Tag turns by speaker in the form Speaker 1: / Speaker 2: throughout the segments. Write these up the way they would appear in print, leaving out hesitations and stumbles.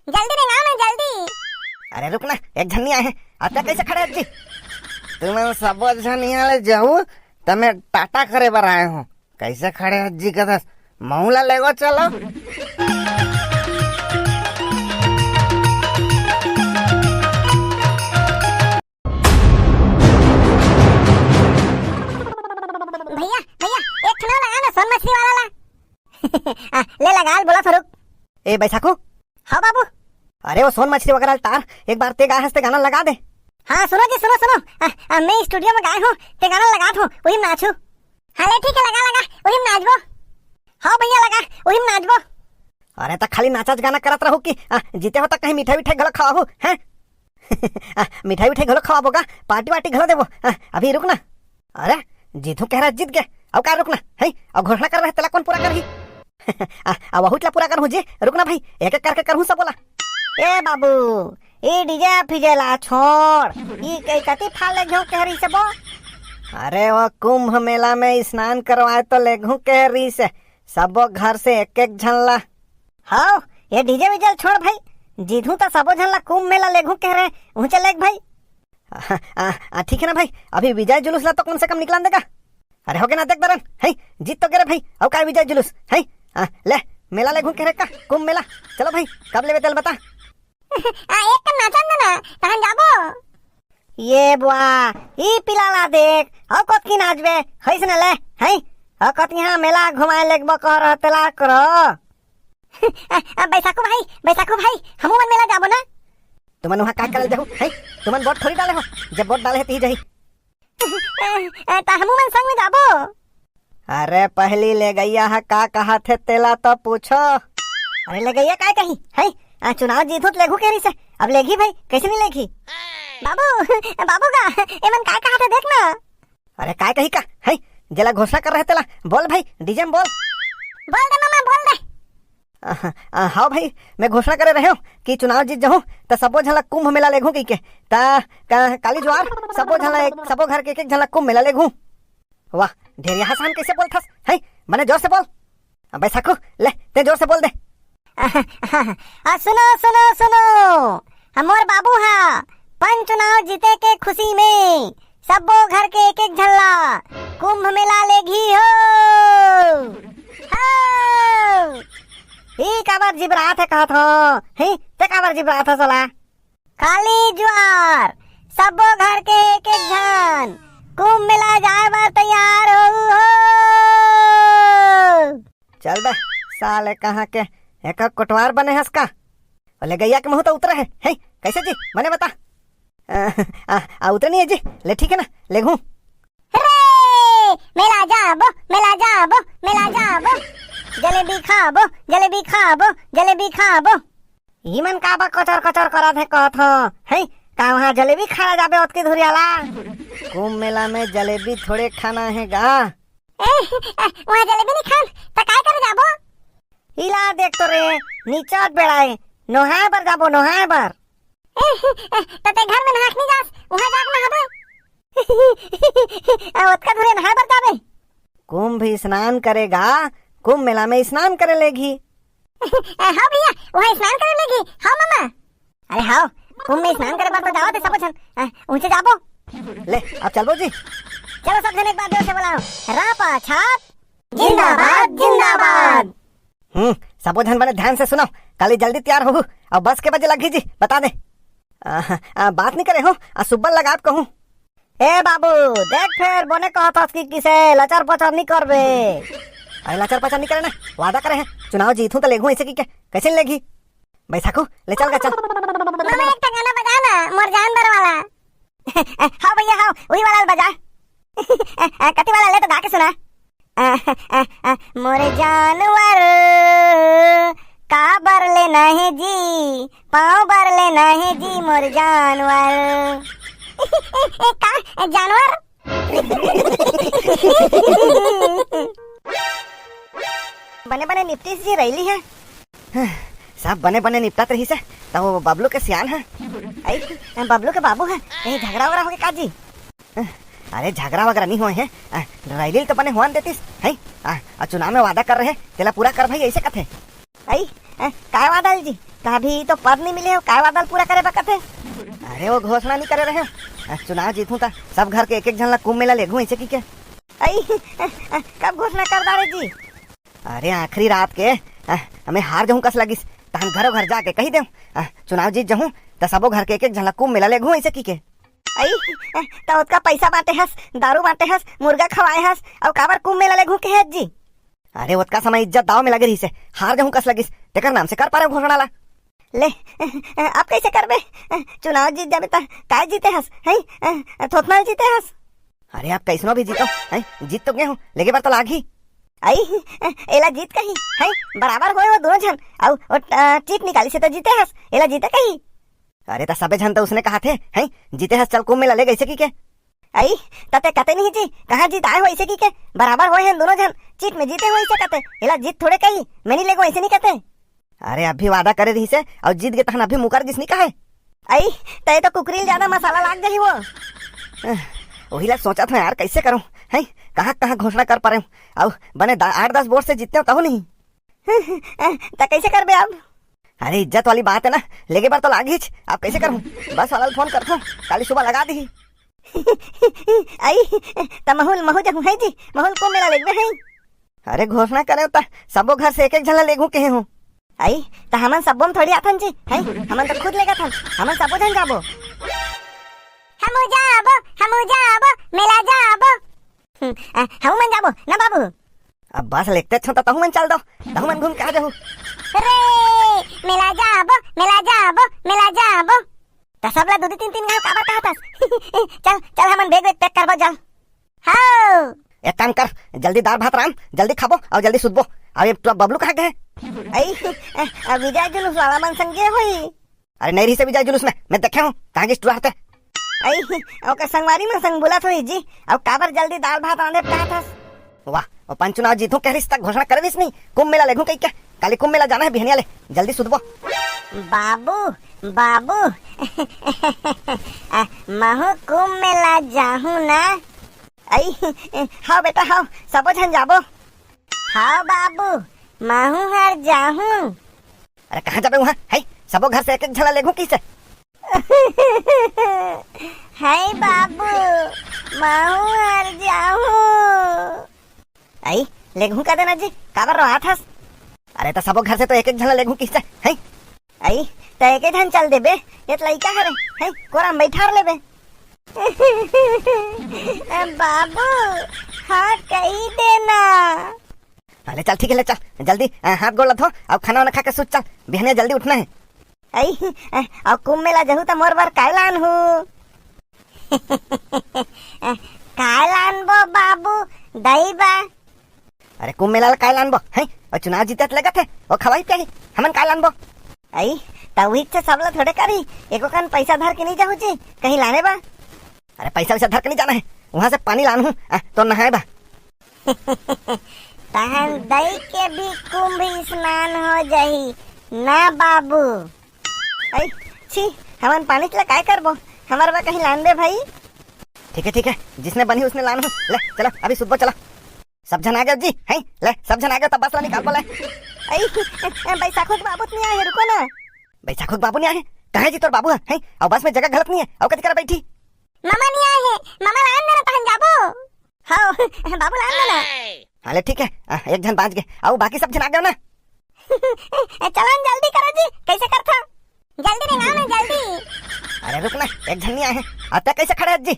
Speaker 1: जल्दी रे नाम है जल्दी।
Speaker 2: अरे रुक ना, एक झनिया है आता कैसे खड़े जी? तुम्हें सब झनिया ले जाऊ तमे टाटा करे बर आए हो, कैसे खड़े जी कदा मऊला लेगो चलो।
Speaker 1: भैया भैया एक ठना लगा ना सोन मछली वाला ला। ले लगा बोला फरूक।
Speaker 2: ए बैसाखू।
Speaker 1: हाँ बाबू।
Speaker 2: अरे वो सोन मछली वगैरह तार एक बार ते गाय हंसते गाना लगा दे।
Speaker 1: हाँ सुनो जी सुनो सुनो, मैं स्टूडियो में गाय हूँ, ते गाना लगा दो वही नाचू। हाँ ले ठीक है लगा लगा वही नाचबो। हाँ भैया लगा वही नाचबो।
Speaker 2: अरे तो खाली नाचा गाना करत रहो कि जीते हो तक कहीं मिठाई विठाई घलो खवाबो हैं? मिठाई विठाई घलो खवाबोगा, पार्टी वार्टी घलो देबो। अभी रुक ना। अरे जीतू कह रहा जीत गया, अब क्या रुकना है? अब घोषणा कर रहे तेला कौन पूरा करही? अब वही पूरा कर जी, रुकना भाई एक एक करके करहूं सब बोला। ए बाबू ये डीजे फिजे ला छोड़, ये कई कति फाल ले घो कह रही से बो। अरे वो कुंभ मेला में स्नान करवाए तो ले घू कह रही से सबो घर से एक एक झनला। हाँ ये डीजे विजल छोड़ भाई, जीतू तो सबो झनला कुंभ मेला ले घू कह रहे ऊंचे लेग भाई। ठीक है ना भाई, अभी विजय जुलूस ला तो कम से कम निकला देगा। अरे हो गया ना देख बरन है, जीत तो गिरे भाई, अब क्या विजय जुलूस है? ले मेला ले घूम के रेखा कुंभ मेला, चलो भाई कब लेवे तेल बता।
Speaker 1: एक कम नाचन ना तहन जाबो।
Speaker 2: ये बुआ ई पिलाला देख अब कत की नाचबे हैस न ले है, अब कत यहां मेला घुमाए लेगबो कह रह तेला करो।
Speaker 1: बैसाखू भाई हमू मन मेला जाबो ना।
Speaker 2: तुमन वहां का करल देहु है? तुमन वोट थोड़ी डाले हो, जब वोट डाले ती जही
Speaker 1: ता हमू मन संग में जाबो।
Speaker 2: अरे पहली ले गैया है का कहा थे तेला तो पूछो।
Speaker 1: अरे ले गैया काय कही है? चुनाव जीतू तो लेघू केरी से, अब लेगी भाई कैसे नहीं लेगी? बाबू का एमन काय कहा था देखना।
Speaker 2: अरे काय कही का है? जला घोषणा कर रहे तेला बोल भाई, डीजे में बोल
Speaker 1: दे मामा बोल दे।
Speaker 2: हाँ भाई मैं घोषणा करे रहे हो कि चुनाव जीत जाऊं तो सबो झलक कुंभ मेला लेघू की के ता काली ज्वार सबो झलक सबो घर के एक झलक कुंभ मेला लेघू। वाह ढेरिया हसन कैसे बोलथस है? मने जोर से बोल। बैसाखू ले ते जोर से बोल दे।
Speaker 1: सुनो सुनो सुनो, हमार बाबू हा पंच चुनाव जीते के खुशी में सबो घर के एक एक झल्ला कुंभ मेला लेगी हो।
Speaker 2: ई काबर जिबरात है कहा था है? ते काबर जिबरात है साला?
Speaker 1: काली ज्वार सबो घर के एक एक झन कुंभ मेला जाए बर तैयार हो।
Speaker 2: चल बे साले कहाँ के एक कोटवार बने हस का ले गैया के मुंह तो उतरा है कैसे जी मने बता। उतरे नहीं है जी, ले ठीक है ना ले घूम।
Speaker 1: मेला जाबो मेला जाबो मेला जाबो, जलेबी खाबो जलेबी खाबो जलेबी खाबो।
Speaker 2: ईमन काबा कचर कचर करा थे कहत है का वहाँ जलेबी खाना जाबे ओतकी धुरियाला? कुंभ मेला में जलेबी थोड़े खाना है गा।
Speaker 1: वहाँ जलेबी नहीं खान तो काय करे जाबो?
Speaker 2: इला देख तो रे नीचा बेड़ाए नहाए बर जाबो नहाए बर।
Speaker 1: तो ते घर में नहाक नहीं जास, वहाँ जाके नहाबो। ओतका धुरे नहाए बर जाबे।
Speaker 2: कुंभ स्नान करेगा, कुंभ मेला में स्नान करे लेगी।
Speaker 1: हाँ भैया वहाँ स्नान करे लेगी। हाँ मामा। अरे हाँ कुंभ में स्नान करे बर तो जाओ ते सब जन ऊंचे जाबो।
Speaker 2: ले अब चलो जी,
Speaker 1: चलो सब जन एक बार जोर से बोलाओ, रापा छाप जिंदाबाद जिंदाबाद।
Speaker 2: सबो जन बने ध्यान से सुनो, कल जल्दी तैयार हो और बस के बजे लगी जी बता दे। बात नहीं करे हो सुब्बल लगा कहूँ। ए बाबू देख फिर बोने कहा था कि किसे लचर पचर नहीं करबे। अरे लचर पचर नहीं करे ना, वादा करे हैं चुनाव जीतूं तो लेगू ऐसे की क्या कैसे लेगी? बैसाखू ले चल चल।
Speaker 1: मामा एक गाना बजा ना मोर जानवर वाला। हाँ भैया हाँ वही वाला बजा। कति वाला ले तो गा के सुना। मोरे जानवर का बर लेना है जी, पाँव बर लेना है जी मोर जानवर। का जानवर?
Speaker 2: बने बने निपटी सी रही है, सब बने बने निपटा रही से तो वो बबलू के सियान है। बबलू के बाबू है, यही झगड़ा वगड़ा हो गया काजी? अरे झगड़ा वगैरह नहीं हुए हैं, रैली तो बने हुआ देतीस है। चुनाव में वादा कर रहे तेला पूरा कर भाई ऐसे कथे। का वादा जी अभी तो पद नहीं मिले हो, काय वादल पूरा करे बकत है। अरे वो घोषणा नहीं करे रहे, चुनाव जीतू था सब घर के एक जन ला कुंभ मेला ले घू ऐसे की क्या आई कब घोषणा कर दारे जी। अरे आखिरी रात के हमें हार जाऊं कस लगिस तहन घरों घर जाके कही दे चुनाव जीत जाऊं तो सबो घर के एक जन ला कुंभ मेला ले घू ऐसे की के आई तो उसका पैसा बांटे हस, दारू बांटे हस, मुर्गा खवाए हस और काबर कुंभ मेला ले घू के है जी। अरे उसका समय इज्जत दाव में लगे रही से हार जाऊं कस लगिस तेकर नाम से कर पा रहे घोषणा ला ले आप कैसे करबे चुनाव जीत जाबे त काय जीते हस है थोतना जीते हस। अरे आप कैसनो भी जीतो है जीत तो गए हो लेके बार तो लागी आई एला जीत कही है बराबर होए वो दोनों जन और चीट निकाली से तो जीते हस एला जीते कही। अरे तो सबे जन तो उसने कहा थे है जीते हस चल कुंभ मेला ले गए की के आई तते कते नहीं जी कहाँ जीत आए हो ऐसे की के बराबर होए हैं दोनों जन चीट में जीते हो ऐसे कते एला जीत थोड़े कही मैं नहीं लेगो ऐसे नहीं कहते। अरे अभी वादा करे रही से और जीत गए तहन अभी मुकर जिसने कहा है आई तय तो कुकरील ज्यादा मसाला लाग गई वो वही ला सोचा था यार कैसे करूं है कहाँ कहाँ घोषणा कर पा रहे हूँ और बने 8-10 वोट से जीतते हो कहो नहीं तो कैसे कर बे आप। अरे इज्जत वाली बात है ना लेके बार तो लागी आप कैसे करूं बस वाला फोन करता हूँ कल सुबह लगा दी आई तो महू जब है जी महूल को मेला लेगवे है। अरे घोषणा करे तो सबो घर से एक झला लेगू के हूँ आई तो हमन सबो में थोड़ी आथन जी है हमन तो खुद लेगा था हमन सबो जन जाबो
Speaker 1: हमू जाबो मेला जाबो हम मन जाबो ना बाबू।
Speaker 2: अब बस लेते छो तो मन चल दो मन घूम के आ जाओ
Speaker 1: रे मेला जाबो तो सब ला 2-3 गांव काबर कहतस चल चल हमन बैग पैक करबो जा। हां
Speaker 2: एक काम कर जल्दी दाल भात राम जल्दी खाबो और जल्दी सुतबो। अब तो बबलू कहाँ गए आई विजय जुलूस वाला मन संगे होई। अरे नहीं रही से विजय जुलूस में मैं देखे हूँ कहाँ की स्टूडेंट है आई ओकर संगवारी में संग बोला थोड़ी जी अब काबर जल्दी दाल भात आंधे कहा था। वाह और पंचुनाव जीतू कह रही तक घोषणा कर दिस नहीं कुंभ मेला लेगू कहीं क्या काली कुंभ मेला जाना है बिहनिया ले जल्दी सुतबो।
Speaker 1: बाबू महू कुंभ मेला जाहू ना
Speaker 2: आई हाँ बेटा हाँ सबो जन जाबो।
Speaker 1: हाँ बाबू महू हर जाहू।
Speaker 2: अरे कहाँ जाबे वहाँ है सबो घर से एक झला लेगू किसे
Speaker 1: है बाबू महू हर जाहू।
Speaker 2: आई लेगू का देना जी काबर रहा था। अरे तो सबो घर से तो एक झला लेगू किसे है आई तो एक जन चल देबे ये लइका हरे है कोरा बैठा लेबे
Speaker 1: बाबू हाँ कही देना।
Speaker 2: अरे चल ठीक है ले चल जल्दी हाथ गोड़ धो और खाना वाना खा के सूत चल बिहने जल्दी उठना है। आई और कुंभ मेला जहू तो मोर बार कायलान हूँ
Speaker 1: कायलान बो बाबू दही बा।
Speaker 2: अरे कुंभ मेला कायलान बो है और चुनाव जीते लगा थे और खवाई पे हमन कायलान बो। आई तभी से सब लोग थोड़े करी एको कान पैसा धर के नहीं जाऊ जी कहीं लाने बा। अरे पैसा वैसा धर के नहीं जाना है वहाँ से पानी लान हूँ तो नहाए बा
Speaker 1: तहन दही के भी कुंभ स्नान हो जाही ना बाबू।
Speaker 2: आई छी हमन पानी के लिए काय करबो हमारे बा कहीं लान दे भाई। ठीक है जिसने बनी उसने लान हूँ ले चलो अभी सुबह चलो सब जन आ गए जी है ले सब जन आ गए तब बस ला निकाल बोले। आई बैसाखो के बाबू नहीं आए रुको ना बैसाखो के बाबू नहीं आए कहाँ जी तोर बाबू है और बस में जगह गलत नहीं है और कति कर बैठी
Speaker 1: मामा नहीं आए हैं मामा लान देना तहन जाबो। हाँ बाबू लान देना।
Speaker 2: हाँ ले ठीक है एक जन बाँच गए और बाकी सब जन आ गए ना
Speaker 1: चलो जल्दी करो जी कैसे करता जल्दी निकालो ना जल्दी।
Speaker 2: अरे रुक ना एक जन नहीं आए हैं अब तक कैसे खड़े जी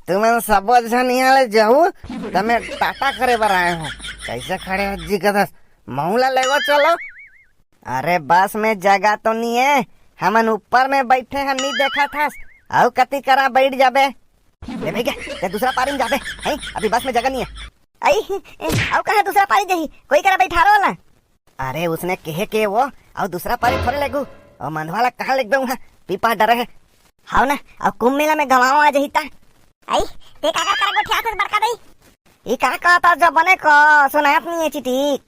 Speaker 2: तुम्हें सब जन यहाँ जाऊ तो मैं टाटा करे बर आए हूँ कैसे खड़े हो जी कदा मऊला लेगो चलो। अरे बस में जगह तो नहीं है हमन ऊपर में बैठे हैं नहीं देखा था और कति करा बैठ जाबे ले भैया ते दूसरा पारी में जाबे है अभी बस में जगह नहीं है। आई और कहाँ दूसरा पारी जही कोई करा बैठा रहा वाला। अरे उसने कहे के वो और दूसरा पारी थोड़े लगू और मन वाला कहाँ लग वहाँ पीपा डरे है। हाँ ना और कुंभ मेला में गवाओ आ जही ता
Speaker 1: आई ते काका करा गोठिया से बड़का दई
Speaker 2: ये का कहता जो बने को सुनात नहीं है चिटी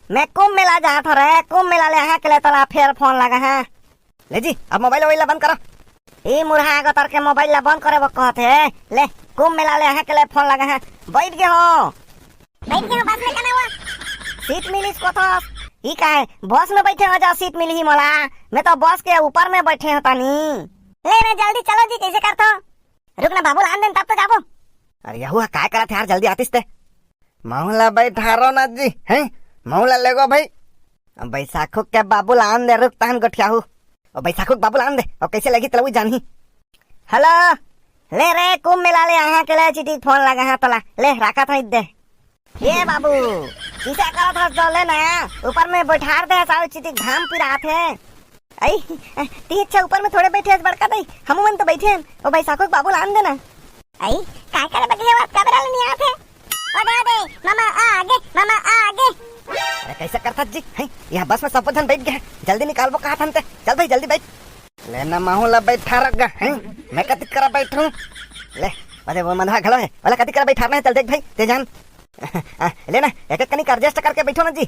Speaker 2: मैं कुंभ मेला जा था रे कुंभ मेला ले हाँ के ले तला फिर फोन लगा है ले जी अब मोबाइल वोबाइल बंद करो ये मुरहा अगर के मोबाइल ला बंद करे वो कहते ले कुंभ मेला ले हाँ के ले फोन लगा है बैठ गए हो
Speaker 1: बस में कना हुआ
Speaker 2: सीट मिली इसको तो
Speaker 1: ई का है बस में बैठे हो जा सीट मिली ही मोला। मैं तो बस के ऊपर में बैठे हो तानी। ले ना जल्दी चलो जी, कैसे करतो? रुक ना बाबू आन देन तब तो जाबो।
Speaker 2: अरे यहुआ काय करा थे यार, जल्दी आतिस ते। महुला बैठा रो ना जी, हैं महुला लेगो भाई। बैसाखो के बाबू आन दे, रुक तान गठियाहू। और बैसाखो के बाबू आन दे, और कैसे लगी तलवी जानही।
Speaker 1: हेलो ले रे कुम मिला ले यहाँ के लिए चिटी फोन लगा है तला ले रखा था दे। ये बाबू किसे करा था जो ले ना ऊपर में बैठा दे सारे चिटी घाम पी रहा थे। आई तीन छह ऊपर में थोड़े बैठे बड़का दई हम मन तो बैठे हैं। ओ भाई साखो बाबू लान देना। आई काय करे बगले बात कैमरा ले नहीं आते। ओ दे मामा आ आगे, मामा आ आगे।
Speaker 2: अरे कैसे करता जी, हैं यहाँ बस में सब जन बैठ गए, जल्दी निकाल वो कहा था। चल भाई जल्दी बैठ लेना। माहौला बैठा रखा है, मैं कति करा बैठूं। ले अरे वो मंधा खड़ा है वाला कति करा बैठा है। चल देख भाई ते जान लेना एक एक कनी एडजस्ट करके बैठो ना जी।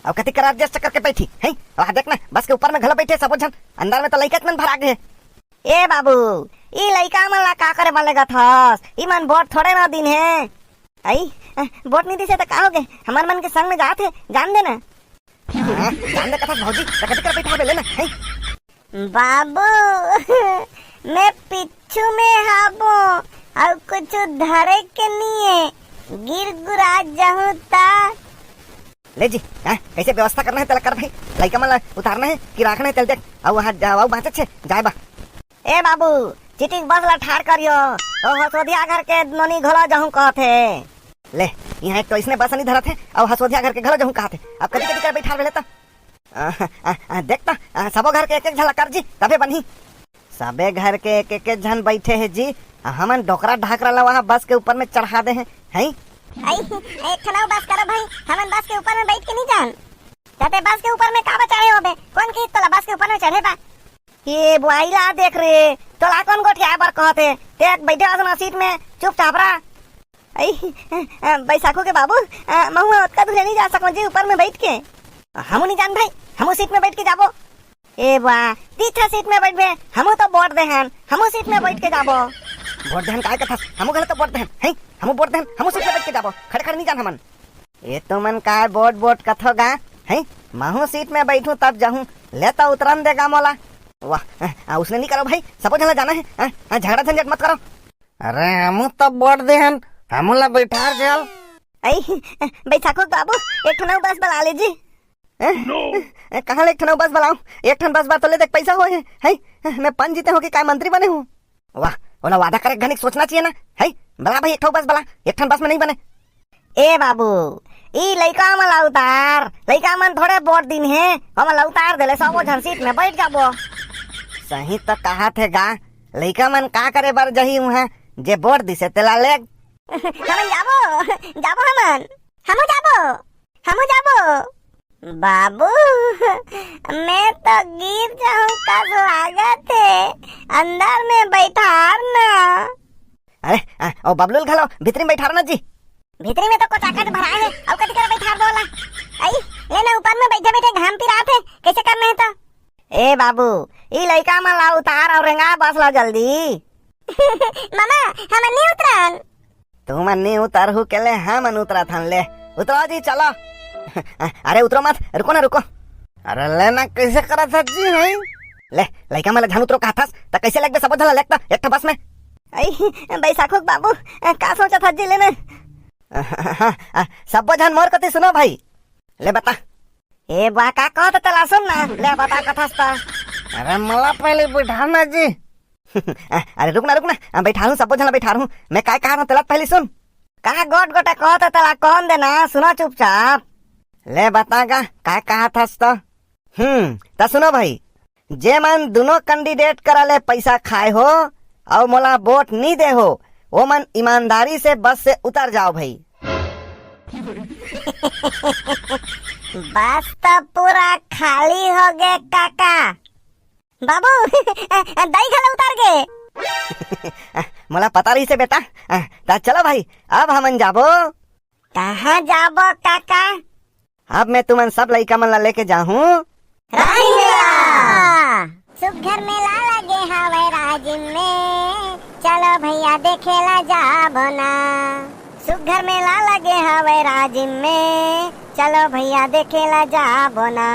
Speaker 2: और कति करा एडजस्ट करके बैठी है। और देख ना बस के ऊपर में घला बैठे सब जन, अंदर में तो लइका मन भरा गए।
Speaker 1: ए बाबू ई लइका मन ला का करे वालेगा थस, ई मन बोट थोड़े ना दिन है। आई बोट नहीं दिसे तो का होगे, हमार मन के संग में जाते जान देना।
Speaker 2: जान दे कथा भौजी तो कति करा बैठा लेना है।
Speaker 1: बाबू मैं पिछू में हाबो और कुछ धरे के नहीं गिर गुरा जाऊं ता।
Speaker 2: ले जी कैसे व्यवस्था करना है तेला कर भाई। लइका मन उतारना है कि रखना है। चल देख और वहां जाओ बात छे जाए बा।
Speaker 1: ए बाबू चिटी बस ला ठाड़ करियो ओ हसोदिया घर के नोनी घोला जाऊं कहथे।
Speaker 2: ले यहाँ एक तो इसने बस नहीं धरा थे और हसोदिया घर के घर जाऊं कहते। अब कभी कभी कर बैठा ले तो देखता सबो घर के एक एक झलक कर जी तबे बनी। सबे घर के एक एक जन बैठे है जी, हमन डोकरा ढाक रहा वहाँ बस के ऊपर में चढ़ा दे हैं।
Speaker 1: आई एक खनाव बस करो भाई, हमन बस के ऊपर में बैठ के नहीं जान जाते। बस के ऊपर में काबा चढ़े होबे, कौन की तोला बस के ऊपर में चढ़े बा। ये बुआईला देख रे तोला कौन गोठिया पर कहते ते बैठे आसना सीट में चुपचाप रहा। आई बैसाखो के बाबू महुआ उतका दूर नहीं जा सको जी ऊपर में बैठ के। हमू नहीं जान भाई, हमू सीट में बैठ के जाबो। ए वाह तीसरा सीट में बैठ बे, हमू तो बोट देहन, हमू सीट में बैठ के जाबो।
Speaker 2: बोट देहन काय कथा, हमू गलत तो बोट देहन है, हमू बोट देहन हमू सीट में बैठ के जाबो। खड़े खड़े नहीं जान हमन। ये तो मन काय बोट बोट कथोगा है, महू सीट में बैठूं तब जाऊं लेता उतरन देगा मोला। वाह उसने नहीं करो भाई, सबो जला जाना है, झगड़ा झंझट मत करो। अरे हमू तो बोट देहन हमू ला बैठा चल।
Speaker 1: आई बैसाखो बाबू एक ठो बस बला ले जी।
Speaker 2: कहाँ ले एक ठन बस बलाऊं, एक ठन बस बार तो ले देख पैसा हो है। मैं पंच जीते हो कि काय मंत्री बने हूँ। वाह ओला वादा करे घनिक सोचना चाहिए ना है। बला भाई एक ठो बस बला, एक ठन बस में नहीं बने।
Speaker 1: ए बाबू ई लइका मन ला उतार, लइका मन थोड़े बोट दिन है हम ला उतार देले सबो झन सीट में बैठ जाबो।
Speaker 2: सही तो कहा थे गा, लइका मन का करे बर जही वहाँ जे बोट दिसे तेला ले।
Speaker 1: हमन जाबो जाबो हमू जाबो। बाबू मैं तो गिर जाऊं का स्वागत है, अंदर में बैठारना।
Speaker 2: अरे ओ बबलूल घलो भीतरी में बैठारना जी।
Speaker 1: भीतरी में तो कुछ आकट भरा है और कति कर बैठार दोला। आई लेना ऊपर में बैठे बैठे घाम पी रहा थे कैसे करना है तो। ए बाबू ई लइका मन ला उतार और रेंगा बस ला जल्दी। मामा हमन नहीं उतरन।
Speaker 2: तू मन नहीं उतर हु के ले हमन उतरा थन ले उतरो जी चलो। अरे उतरो मत, रुको ना रुको। अरे लेना कैसे करा था जी है। ले लइका मन झान उतरो कहा था त कैसे लगबे सब झला लगता एक बस में।
Speaker 1: आई बैसाखो बाबू का सोचा था जी लेना।
Speaker 2: सब झन मोर कति सुनो भाई। ले बता
Speaker 1: ए बा का कहत तला सुन ना ले बता कथास्ता।
Speaker 2: अरे मला पहले बैठाना जी। अरे रुक ना बैठा हूँ सब झन बैठा हूँ मैं काय कहा ना तला पहले सुन।
Speaker 1: का गोट गोटा कहत तला कौन देना सुनो चुपचाप।
Speaker 2: ले बतागा काय कहा था तो सुनो भाई, जे मन दोनों कैंडिडेट करा ले पैसा खाए हो और मोला वोट नहीं दे हो वो मन ईमानदारी से बस से उतर जाओ भाई।
Speaker 1: बस तो पूरा खाली हो गए काका। बाबू दही खला उतार के।
Speaker 2: मोला पता रही से बेटा। ता चलो भाई अब हमन जाबो।
Speaker 1: कहाँ जाबो काका?
Speaker 2: अब मैं तुमन सब लइका मन ला लेके जाहूँ
Speaker 1: सुघर मेला लगे हवे राजिम में, चलो भैया देखेला जाबो ना। सुघर मेला लगे हवे राजिम में, चलो भैया देखेला जाबो ना।